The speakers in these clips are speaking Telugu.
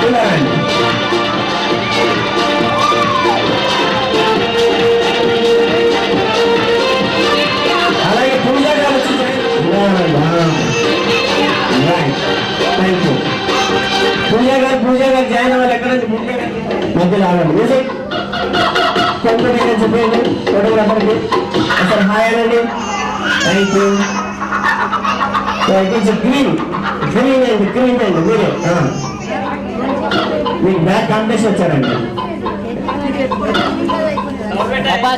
ఇలా రండి. అలాగే పూజ గారు పూజ గారు జాయిన్ అవ్వాలి. ఎక్కడ మధ్యలో రావాలి. మ్యూజిక్ కొంచెం చెప్పండి ఫోటోగ్రాఫర్కి అసలు హాయ్ అనండి. Thank you. గ్రీన్ గ్రీన్ అండి, గ్రీన్ అండి. మీరే మీకు బ్యాక్ కాంపిటీషన్ వచ్చారండి.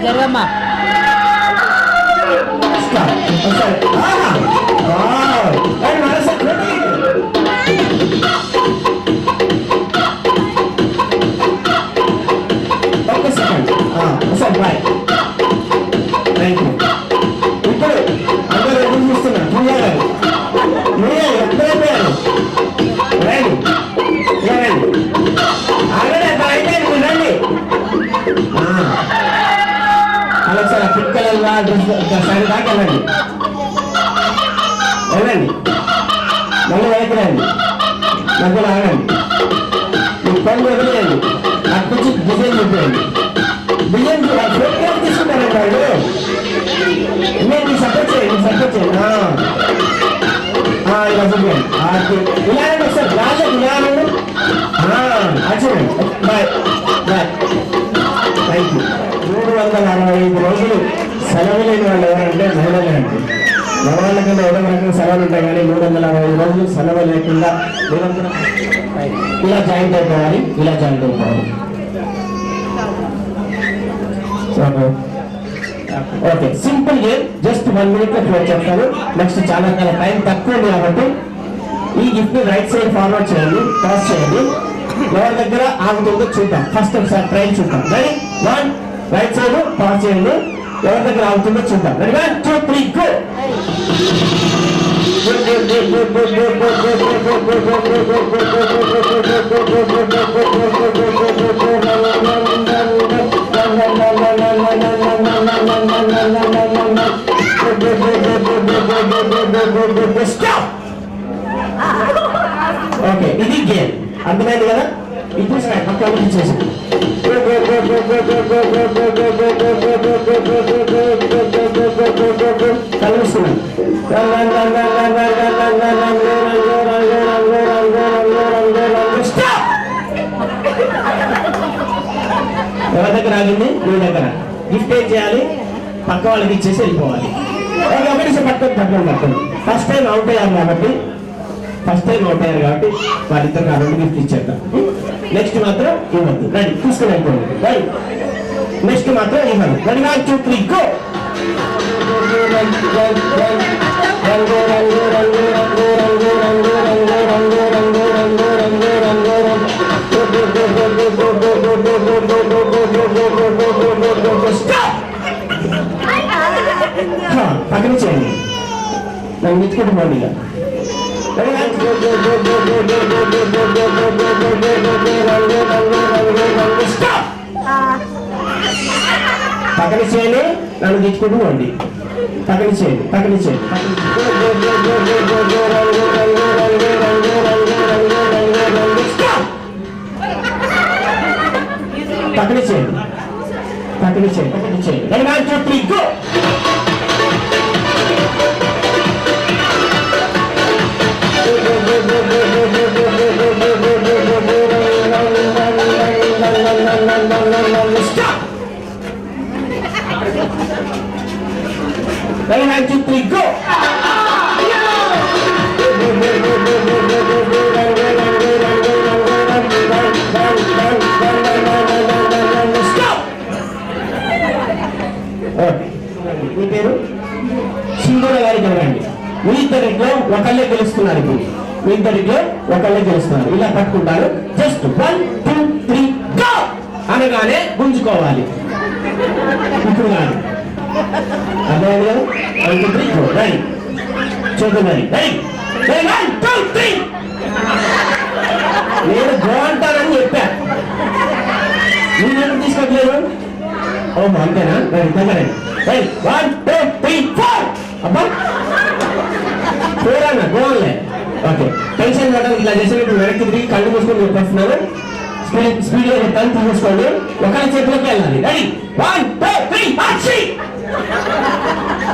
జరగమ్మా ఒక్క second sir boy. Thank you. ఇప్పుడు అందరూ ఎదురు చూస్తున్నారు. పూజ గారు మీరే ఎప్పుడైపోయారు రండి. రండి ఆల్రెడీ అక్కడ అయిపోయింది. మీరు రండి. అలా సార్ ఆ పింక్ కలర్ డ్రెస్ సైడ్ దాకా వెళ్ళండి. వెళ్ళండి మళ్ళీ వైపు రండి. మధ్యలో ఆగండి. మీకు పనులు వదిలేయండి. అటు నుంచి డిజైన్ చూపించండి. డిజైన్ ఫోటో తీసుకుంటారండి వాళ్ళు. మీరు సపోర్ట్ చేయండి, సపోర్ట్ చేయండి. ఇలా చూపించండి. ఇలా ఒకసారి రాజు ఇలా చూడండి. Bye bye. Thank you. 365 రోజులు సెలవు లేని వాళ్ళు ఎవరంటే మహిళలే అండి. మగవాళ్ళ కింద ఏదో రకంగా సెలవులు ఉంటాయి కానీ 365 రోజులు సెలవు లేకుండా నిరంతరం ఇలా జాయింట్ అయిపోవాలి. ఇలా జాయింట్ అయిపోవాలి. Okay simple game. Just 1 minute లో చెప్తాను. నెక్స్ట్ చాలా టైం తక్కువ ఉంది కాబట్టి ఈ గిఫ్ట్ ని రైట్ సైడ్ ఫార్వర్డ్ చేయండి, పాస్ చేయండి. ఎవరి దగ్గర ఆగుతుందో చూద్దాం. ఫస్ట్ ఒకసారి ట్రైన్ చూద్దాం. రెడీ 1 రైట్ సైడ్ పాస్ చేయండి. ఎవరి దగ్గర ఆగుతుందో చూద్దాం. Ready 1 2 3 go. ఓకే ఇది గేమ్ అర్థమైంది కదా. ఇప్పుడు పక్కన చేసి కలిస్తున్నాను. ఎవరి దగ్గర ఆగింది? మీ దగ్గర. గిఫ్ట్ ఏం చేయాలి? పక్క వాళ్ళకి ఇచ్చేసి వెళ్ళిపోవాలి. ఒకటి పట్టుకొని ఫస్ట్ టైం అవుట్ అయ్యారు కాబట్టి వాళ్ళిద్దరికి ఆ 2 గిఫ్ట్ ఇచ్చేద్దాం. నెక్స్ట్ మాత్రం ఇవ్వద్దు. రెడీ తీసుకుని వెళ్ళిపోండి. రెడీ నెక్స్ట్ మాత్రం ఇవ్వదు. Ready 1 2 3 go. పక్కన చేయండి. నన్ను మెచ్చుకుంటూ పోండి. ఇక పక్కన చేయండి. నన్ను తెచ్చుకుంటూ పోండి. పక్కన చేయండి. పక్కన చేయండి. పక్కన చేయండి. పక్కన చేయండి. పక్కన చేయండి. 1 2 3 గో. Ready 1 2 3 go. Stop. మీ పేరు సింధూర గారికి ఇవ్వండి. మీ ఇద్దరిలో ఒకళ్ళే గెలుస్తున్నారు. ఇప్పుడు మీ ఇద్దరిలో ఒకళ్ళే గెలుస్తున్నారు. ఇలా పట్టుకుంటారు. జస్ట్ 1 2 3 గో అనగానే గుంజుకోవాలి. ఇప్పుడు కాదు. అర్థమైంది కదా? 1 2 3 గో. రైట్ చూద్దాం. రైట్ 1 2 3. నేను గో అంటానని చెప్పా. నేను తీసుకోవట్లేదు. ఓహో అంతేనా? రైట్ తగ్గరండి. రైట్ 1 2 3 4. అబ్బా 4 అన్న గో అన్లే. ఓకే టెన్షన్ పడడం ఇట్లా చేసేటప్పుడు వెనక్కి తిరిగి కళ్ళు మూసుకొని చెప్పేస్తున్నారు. స్పీడ్గా చెప్తాను, తీసుకోండి. ఒకరి చేతిలోకి వెళ్ళాలి. Ready 1 2 3 action.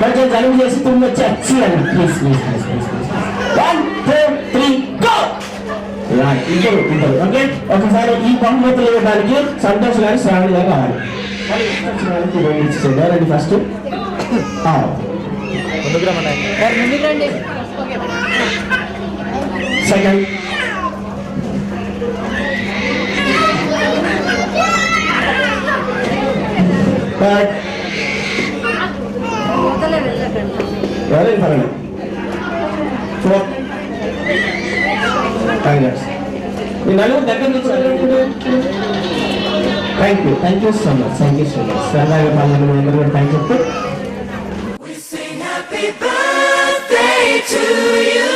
కొంచెం జలుబు చేసి తుమ్మి వచ్చి వచ్చి అండి please please please please 1 2 3 go. ఇద్దరు ఓకే. ఒకసారి ఈ బహుమతులు ఇవ్వడానికి సంతోష్ గారు శ్రావణి గారు కావాలి. రెడీ ఫస్ట్ సెకండ్ థర్డ్ ఎవరైనా పర్వాలేదు ఫోర్త్ టైగర్స్. ఈ నలుగురు దగ్గర నుంచి థ్యాంక్ యూ సో మచ్ సరదాగా పాల్గొన్న మీ అందరూ కూడా థ్యాంక్ చెప్తూ Happy birthday to you,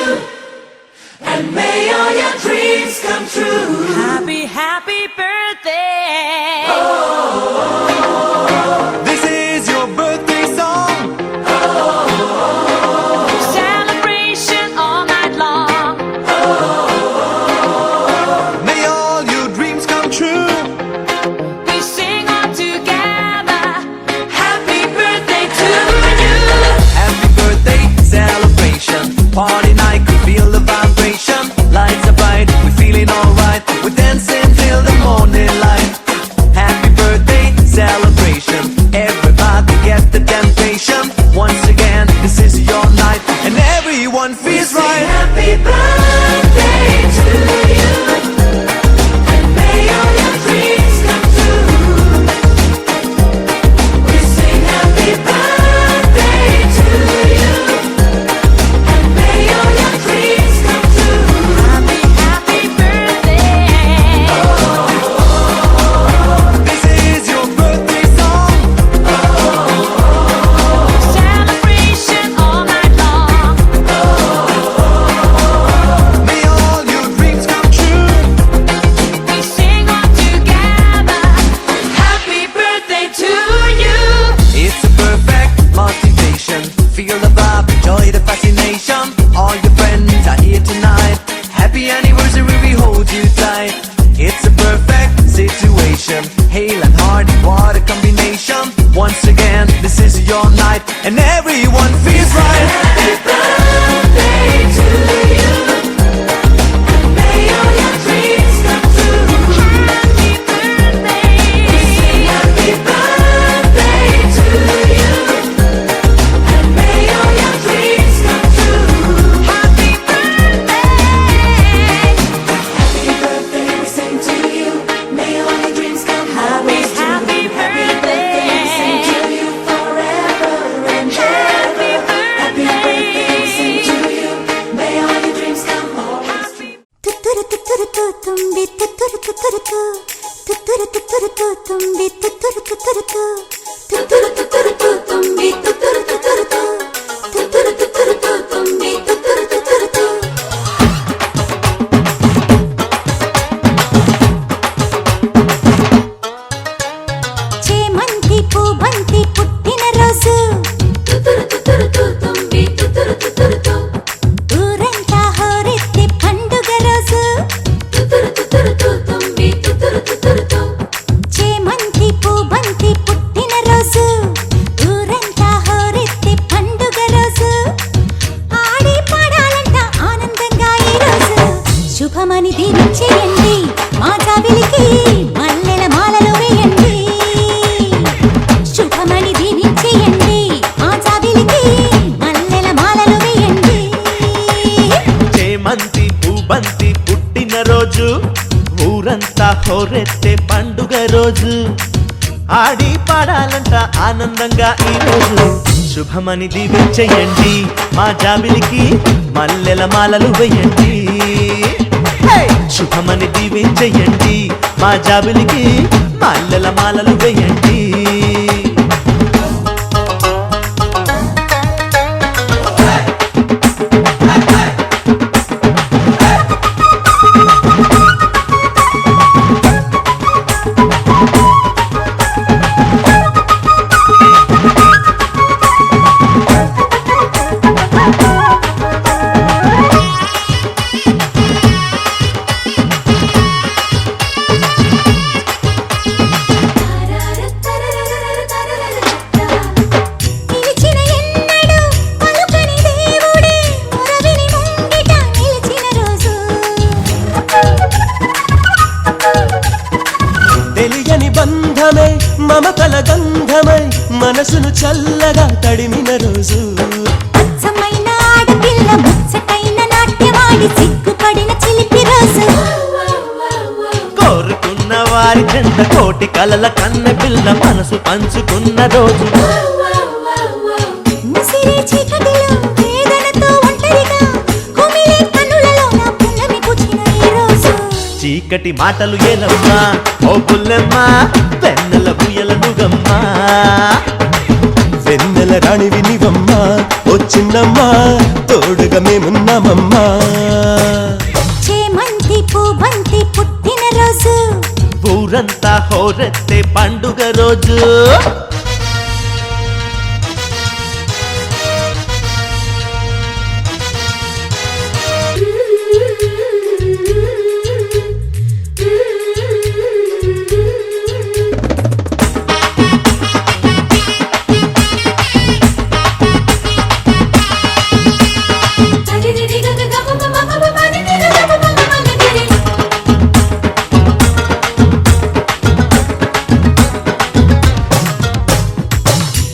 and may all your dreams come true. Happy birthday. This is your birthday song. Celebration all night long. May all your dreams come true. We sing all together. Happy birthday to you. Happy birthday celebration. Party night, we feel the vibration. Lights are bright, we're feeling alright. We're dancing till the morning light. Happy birthday celebration. Everybody get the temptation. Once again, this is your night, and everyone feels Sing right. happy birthday to you, and may all your dreams come true. We sing happy birthday to you, and may all your dreams come true. Happy birthday. This is your birthday song. Celebration all night long. May all your dreams come true. We sing all together. Happy birthday to you. It's a perfect motivation. Feel the vibe, enjoy the fascination. All your friends are here tonight. Happy anniversary, we hold you tight. It's a perfect situation. Hale and hearty, what a combination. Once again, this is your night, and everyone feels right. Happy birthday to you, and may all your dreams come true. Happy birthday. We sing happy birthday to you, and may all your dreams come true. Happy birthday. Happy birthday, we sing to you. May all your dreams come true. Happy birthday. We sing to you forever and ever. Happy birthday, we sing to you. May all your dreams come always true. ತುತ್ತುರು ತುತ್ತುರು ತು ತುಂಬಿ ತುತ್ತುರು ತುತ್ತುರು ತು ತುತ್ತುರು ತುತ್ತುರು ತು ತುಂಬಿ ತುತ್ತುರು ತುತ್ತುರು ತು ತುತ್ತುರು ತುತ್ತುರು ತು ತುಂಬಿ ತುತ್ತುರು ತುತ್ತುರು ತು ತುತ್ತುರು ತುತ್ತುರು ತು ತುಂಬಿ ತುತ್ತುರು ತುತ್ತುರು ತು చేమంతి పూబంతి పుట్టిన రోజు తుతురు తుతురు తు తుంబి తుతురు తుతురు తు ఊరంతా హోరెత్తి పండుగ రోజు తుతురు తుతురు తు తుంబి తుతురు తుతురు తు చేమంతి పూబంతి పుట్టిన రోజు ఊరంతా హోరెత్తి పండుగ రోజు ఆడి పాడాలంట ఆనందంగా ఈ రోజు శుభమని దీవించేయండి మా జాబిలికి మల్లెల మాలలు వేయండి శుభమని దీవించేయండి మా జాబిలికి మల్లెల మాలలు వేయండి చేమంతి పూబంతి పుట్టిన రోజు ఊరంతా హోరెత్తే పండుగ రోజు ఆడి పాడాలంట ఆనందంగా ఈ రోజు శుభమని దీవించేయండి మా జాబిలికి మల్లెల మాలలు వేయండి హే! శుభమని దీవించేయండి మా జాబిలికి మల్లెల మాలలు వేయండి మమతల గంధమై మనసును చల్లగా తడిమిన రోజు అచ్చమైన ఆడపిల్ల ముచ్చటైన నాట్యవాడి సిగ్గుపడిన చిలిపి రోజు కోరుకున్న వారి చెంత కోటి కలల కన్న పిల్ల మనసు పంచుకున్న రోజు ముసిరే చీకటిలో వేదనతో ఒంటరిగా కుమిలే కన్నులలో నా పున్నమి పూచిన ఈ రోజు చీకటి మాటలు ఏలమ్మా ఓ పుల్లెమ్మా వెన్నెల బుయ్యల నుగమ్మా వెన్నెల రాణి వినివమ్మా ఓ చిన్నమ్మా తోడుగా మేమున్నామమ్మా చేమంతి పూబంతి పుట్టిన రోజు ఊరంతా హోరెత్తే పండుగ రోజు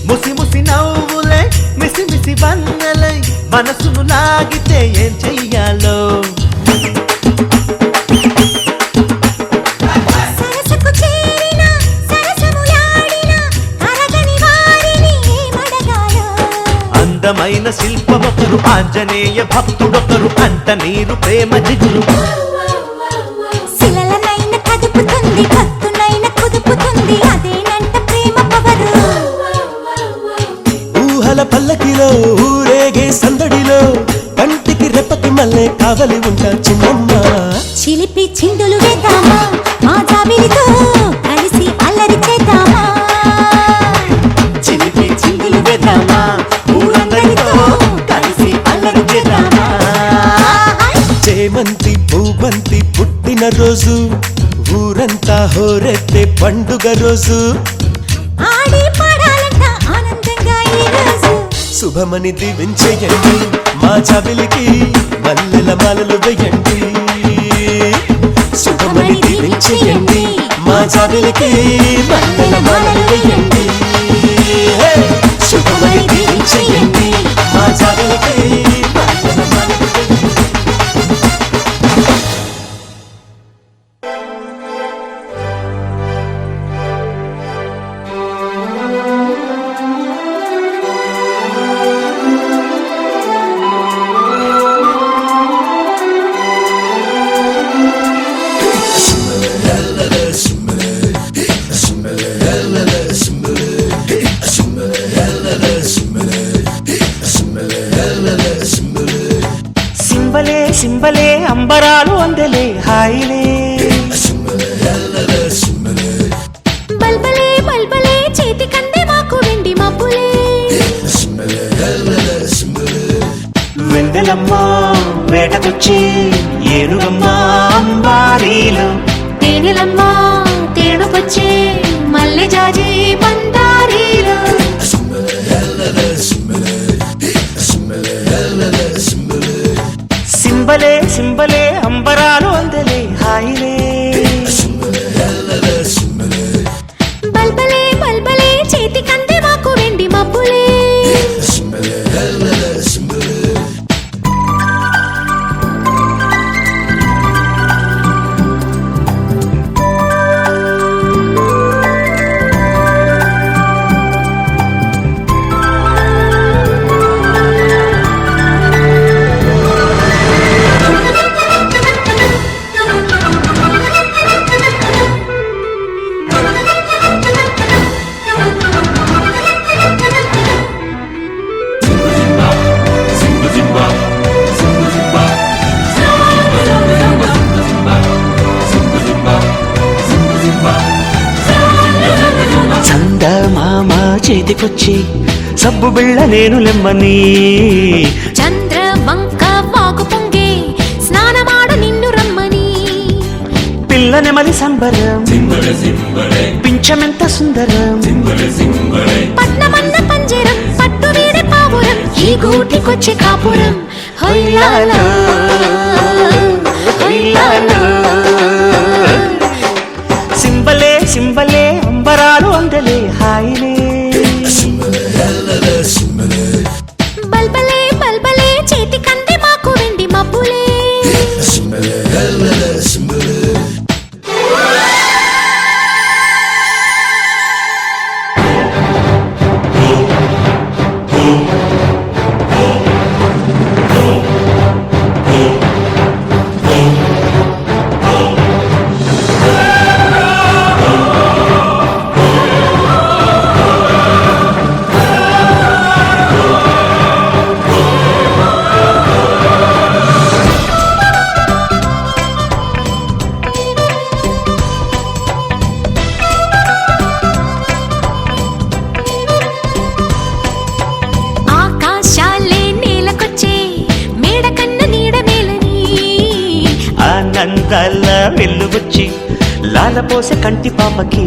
ముసి ముసి నవ్వులే మిసి మిసి వన్నెలై మనసును లాగితే ఏం చెయ్యాలో సరసకు చేరిన సరసములాడిన కరగని వారిని ఏమడగాలో అందమైన శిల్పమొకరు ఆంజనేయ భక్తుడొకరు అంత నీరు ప్రేమ జిగురు శిలలనైన కదుపుతుంది భక్తునైన కుదుపుతుంది అదేనంట ప్రేమ పవరు ఊహల పల్లకిలో ఊరేగే సందడిలో కంటికి రెప్పకి మల్లె కావలి ఉంటా చిన్నమ్మ చిలిపి చిందులు వేద్దామా మా జాబిలితో కలిసి అల్లరి చేద్దామా చిలిపి చిందులు వేద్దామా ఊరందరితో కలిసి అల్లరి చేద్దామా చేమంతి పూబంతి పుట్టిన రోజు ఊరంతా హోరెత్తే పండుగ రోజు ఆడి పాడాలంట ఆనందంగా ఈ రోజు శుభమని దీవించేయండి మా చబిలికి మల్లెల మాలలు వేయండి శుభమని దీవించేయండి మా చబిలికి మల్లెల మాలలు వేయండి హే! శుభమని దీవించేయండి మా చబిలికి మల్లెల మాలలు వేయండి. సింబలే సింబలే అంబరాలు అందలే హాయిలే బల్బలే బల్బలే చేతి కందే మాకు వెండి మబ్బులే వెందెలమ్మ వేటకొచ్చి ఏనుగమ్మ అంబారీలు తేనెలమ్మ తేనుకొచ్చే మల్లె జాజి బందారీలు సింబలే సింబలే అంబరాలు అందలే హాయిలే బల్బలే బల్బలే చేతి కందే మాకు వెండి మబ్బులే చందమామ చేతికొచ్చి సబ్బు బిళ్ళ నేను లెమ్మని చంద్ర వంక వాకు పొంగే స్నానమాడ నిన్ను రమ్మని పిల్ల నెమలి సంబరం పింఛమెంత సుందరం పట్నమన్న పంజరం పట్టు వీడి పావురం ఈ గూటికొచ్చే కాపురం హొయ్యాలా హొయ్యాలా సింబలే సింబలే అంబరాలు అందలే అందాల వెల్లువచ్చి లాలపోసే కంటి పాపకి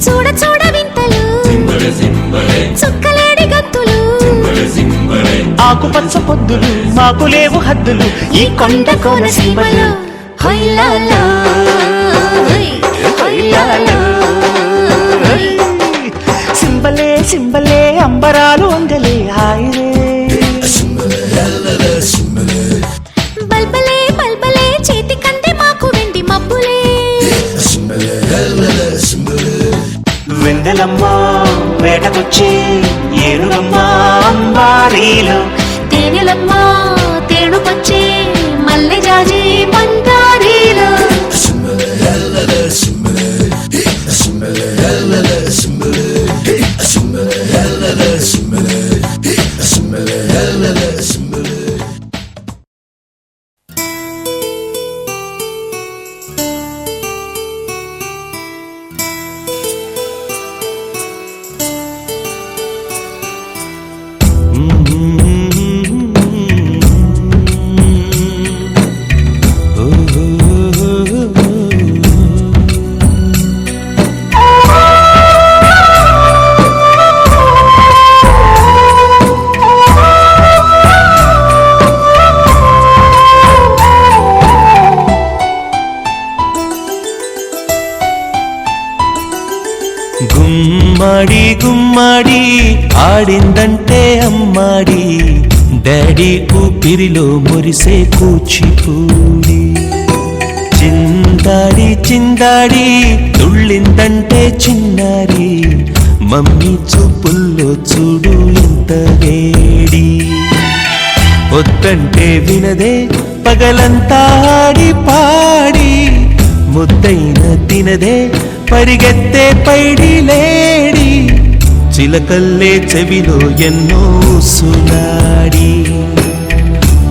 చూడ చూడ వింతలు చుక్కలేడి గంతులు ఆకుపచ్చ పొద్దులు మాకు లేవు హద్దులు ఈ కొండ కోన సీమలో హైలాలా హైలాలా సింబలే సింబలే అంబరాలు అందలే హాయిరే బల్బలే బల్బలే చేతి కంటే మాకు వెండి మబ్బులే వెందెలమ్మ వేటకొచ్చి ఏనుగమ్మ అంబారీలు తేనెలమ్మ తేనుకొచ్చే మల్లె జాజి పంతారీలు గుమ్మడి గుమ్మడి ఆడిందంటే అమ్మాడి డాడీ ఊపిరిలో మురిసే కూచిపూడి చిందాడి చిందాడి తుళ్ళిందంటే చిన్నారి మమ్మీ చూపుల్లో చూడు ఇంత వేడి వద్దంటే వినదే పగలంతా ఆడి పాడి ముద్దైన తినదే పరిగెత్తే పైడి లేడి చిలకల్లే చెవిలో ఎన్నో సునాడి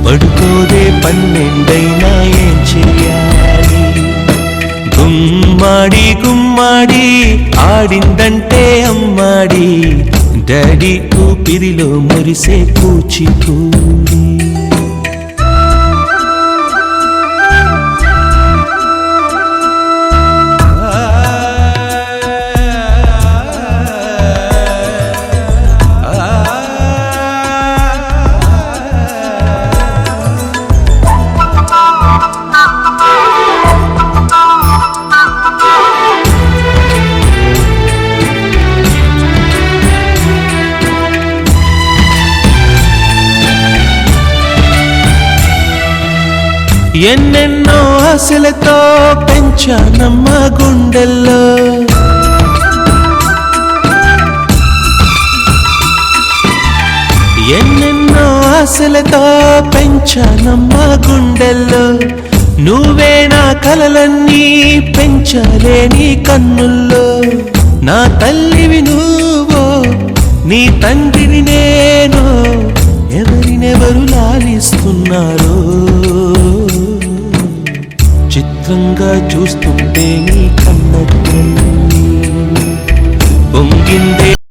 పడుకోదే పన్నెండైనా ఏం చెయ్యాలి గుమ్మాడి గుమ్మాడి ఆడిందంటే అమ్మాడి డాడీ ఊపిరిలో మురిసే కూచిపూడి ఎన్నెన్నో ఆశలతో పెంచానమ్మ గుండెల్లో ఎన్నెన్నో ఆశలతో పెంచానమ్మ గుండెల్లో నువ్వే నా కలలన్నీ పెంచాలే నీ కన్నుల్లో నా తల్లివి నువ్వో నీ తండ్రిని నేను ఎవరినెవరు లాలిస్తున్నారో చిత్రంగా చూస్తూ